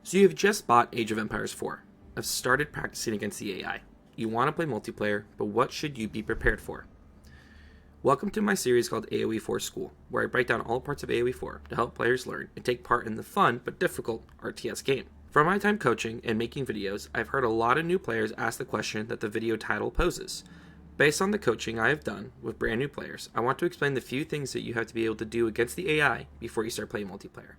So you have just bought Age of Empires 4. I've started practicing against the AI. You want to play multiplayer, but what should you be prepared for? Welcome to my series called AoE 4 School, where I break down all parts of AoE 4 to help players learn and take part in the fun but difficult RTS game. From my time coaching and making videos, I've heard a lot of new players ask the question that the video title poses. Based on the coaching I have done with brand new players, I want to explain the few things that you have to be able to do against the AI before you start playing multiplayer.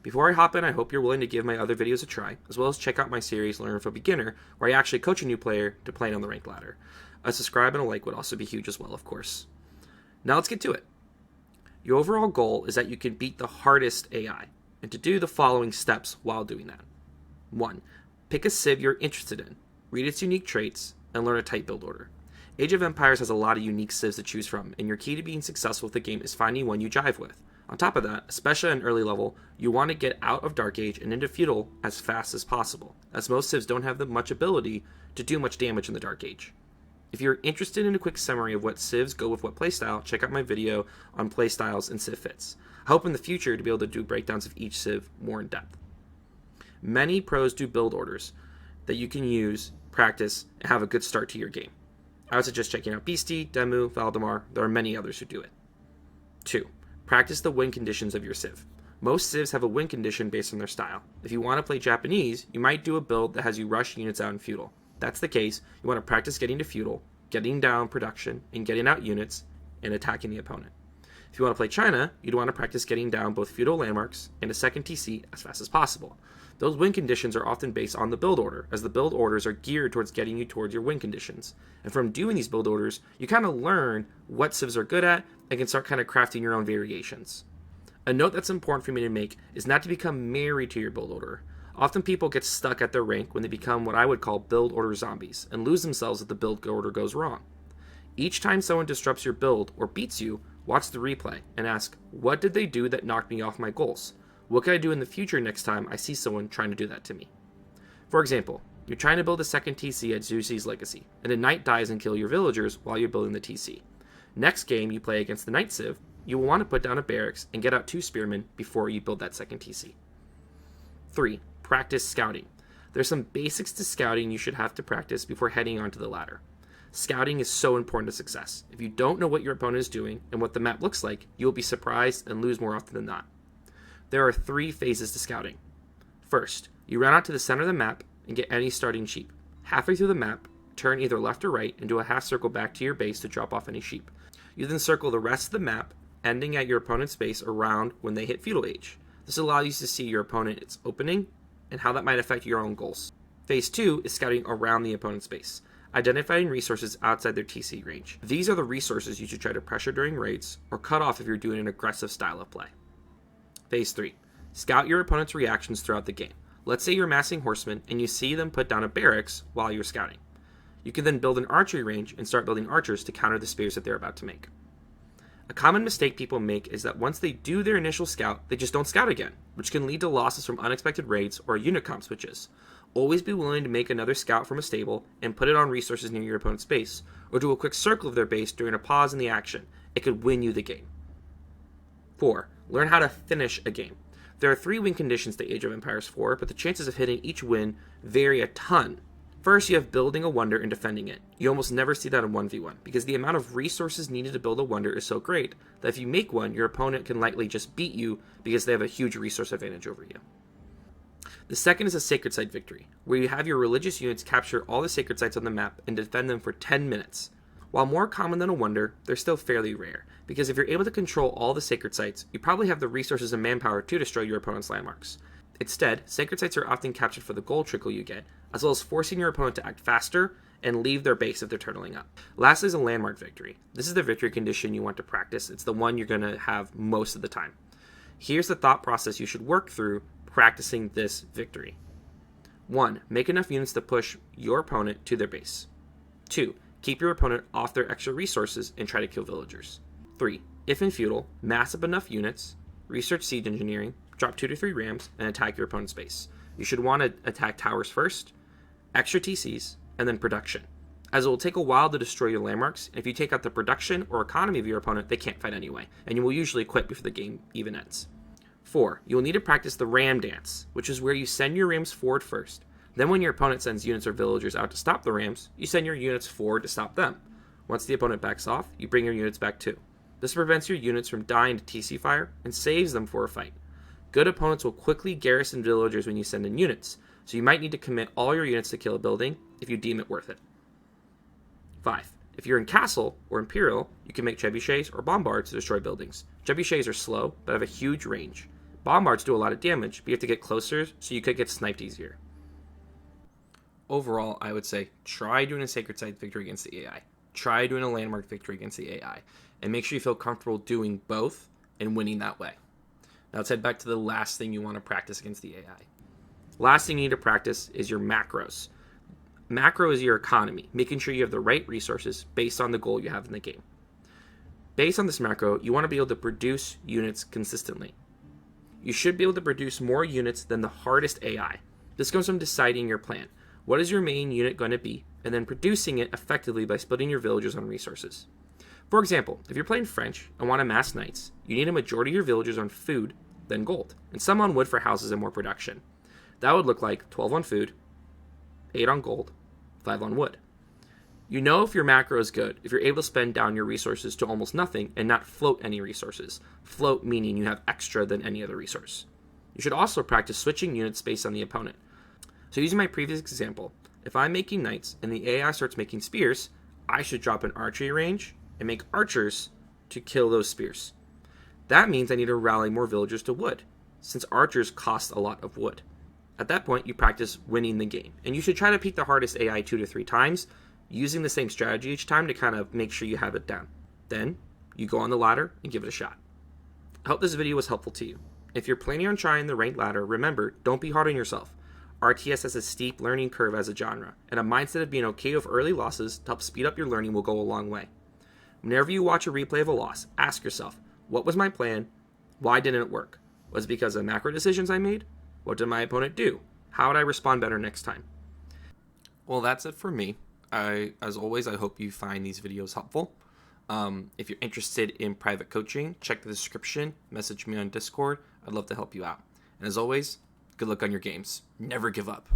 Before I hop in, I hope you're willing to give my other videos a try, as well as check out my series Learn from Beginner, where I actually coach a new player to playing on the ranked ladder. A subscribe and a like would also be huge as well, of course. Now let's get to it. Your overall goal is that you can beat the hardest AI, and to do the following steps while doing that. 1. Pick a Civ you're interested in, read its unique traits, and learn a tight build order. Age of Empires has a lot of unique Civs to choose from, and your key to being successful with the game is finding one you jive with. On top of that, especially at an early level, you want to get out of Dark Age and into Feudal as fast as possible, as most Civs don't have much ability to do much damage in the Dark Age. If you're interested in a quick summary of what Civs go with what playstyle, check out my video on playstyles and Civ fits. I hope in the future to be able to do breakdowns of each Civ more in depth. Many pros do build orders that you can use, practice, and have a good start to your game. I would suggest checking out Beastie, Demu, Valdemar. There are many others who do it. 2. Practice the win conditions of your Civ. Most Civs have a win condition based on their style. If you want to play Japanese, you might do a build that has you rush units out in Feudal. If that's the case, you want to practice getting to Feudal, getting down production, and getting out units, and attacking the opponent. If you want to play China, you'd want to practice getting down both Feudal landmarks and a second TC as fast as possible. Those win conditions are often based on the build order, as the build orders are geared towards getting you towards your win conditions. And from doing these build orders, you kind of learn what Civs are good at and can start kind of crafting your own variations. A note that's important for me to make is not to become married to your build order. Often people get stuck at their rank when they become what I would call build order zombies and lose themselves if the build order goes wrong. Each time someone disrupts your build or beats you, watch the replay and ask, what did they do that knocked me off my goals? What can I do in the future next time I see someone trying to do that to me? For example, you're trying to build a second TC at Zusi's Legacy, and a knight dies and kills your villagers while you're building the TC. Next game you play against the Knight Civ, you will want to put down a barracks and get out 2 spearmen before you build that second TC. 3. Practice scouting. There's some basics to scouting you should have to practice before heading onto the ladder. Scouting is so important to success. If you don't know what your opponent is doing and what the map looks like, you will be surprised and lose more often than not. There are 3 phases to scouting. First, you run out to the center of the map and get any starting sheep. Halfway through the map, turn either left or right and do a half circle back to your base to drop off any sheep. You then circle the rest of the map, ending at your opponent's base around when they hit Feudal Age. This allows you to see your opponent's opening and how that might affect your own goals. Phase 2 is scouting around the opponent's base, identifying resources outside their TC range. These are the resources you should try to pressure during raids or cut off if you're doing an aggressive style of play. Phase 3. Scout your opponent's reactions throughout the game. Let's say you're massing horsemen and you see them put down a barracks while you're scouting. You can then build an archery range and start building archers to counter the spears that they're about to make. A common mistake people make is that once they do their initial scout, they just don't scout again, which can lead to losses from unexpected raids or unit comp switches. Always be willing to make another scout from a stable and put it on resources near your opponent's base, or do a quick circle of their base during a pause in the action. It could win you the game. 4. Learn how to finish a game. There are 3 win conditions to Age of Empires 4, but the chances of hitting each win vary a ton. First, you have building a wonder and defending it. You almost never see that in 1v1, because the amount of resources needed to build a wonder is so great that if you make one, your opponent can likely just beat you because they have a huge resource advantage over you. The second is a sacred site victory, where you have your religious units capture all the sacred sites on the map and defend them for 10 minutes. While more common than a wonder, they're still fairly rare, because if you're able to control all the sacred sites, you probably have the resources and manpower to destroy your opponent's landmarks. Instead, sacred sites are often captured for the gold trickle you get, as well as forcing your opponent to act faster and leave their base if they're turtling up. Lastly is a landmark victory. This is the victory condition you want to practice. It's the one you're going to have most of the time. Here's the thought process you should work through practicing this victory. 1. Make enough units to push your opponent to their base. 2. Keep your opponent off their extra resources and try to kill villagers. 3. If in Feudal, mass up enough units, research siege engineering, drop 2 to 3 rams, and attack your opponent's base. You should want to attack towers first, extra TCs, and then production, as it will take a while to destroy your landmarks, and if you take out the production or economy of your opponent, they can't fight anyway, and you will usually quit before the game even ends. 4. You will need to practice the ram dance, which is where you send your rams forward first. Then when your opponent sends units or villagers out to stop the rams, you send your units forward to stop them. Once the opponent backs off, you bring your units back too. This prevents your units from dying to TC fire and saves them for a fight. Good opponents will quickly garrison villagers when you send in units, so you might need to commit all your units to kill a building if you deem it worth it. 5. If you're in Castle or Imperial, you can make trebuchets or bombards to destroy buildings. Trebuchets are slow, but have a huge range. Bombards do a lot of damage, but you have to get closer, so you could get sniped easier. Overall, I would say try doing a Sacred Site victory against the AI. Try doing a Landmark victory against the AI. And make sure you feel comfortable doing both and winning that way. Now let's head back to the last thing you want to practice against the AI. Last thing you need to practice is your macros. Macro is your economy, making sure you have the right resources based on the goal you have in the game. Based on this macro, you want to be able to produce units consistently. You should be able to produce more units than the hardest AI. This comes from deciding your plan. What is your main unit going to be, and then producing it effectively by splitting your villagers on resources. For example, if you're playing French and want to amass knights, you need a majority of your villagers on food, then gold, and some on wood for houses and more production. That would look like 12 on food, 8 on gold, 5 on wood. You know if your macro is good if you're able to spend down your resources to almost nothing and not float any resources. Float meaning you have extra than any other resource. You should also practice switching units based on the opponent. So using my previous example, if I'm making knights and the AI starts making spears, I should drop an archery range and make archers to kill those spears. That means I need to rally more villagers to wood, since archers cost a lot of wood. At that point, you practice winning the game, and you should try to peak the hardest AI 2 to 3 times, using the same strategy each time to kind of make sure you have it down. Then, you go on the ladder and give it a shot. I hope this video was helpful to you. If you're planning on trying the ranked ladder, remember, don't be hard on yourself. RTS has a steep learning curve as a genre, and a mindset of being okay with early losses to help speed up your learning will go a long way. Whenever you watch a replay of a loss, ask yourself, what was my plan? Why didn't it work? Was it because of macro decisions I made? What did my opponent do? How would I respond better next time? Well, that's it for me. As always, I hope you find these videos helpful. If you're interested in private coaching, check the description, message me on Discord. I'd love to help you out. And as always, good luck on your games. Never give up.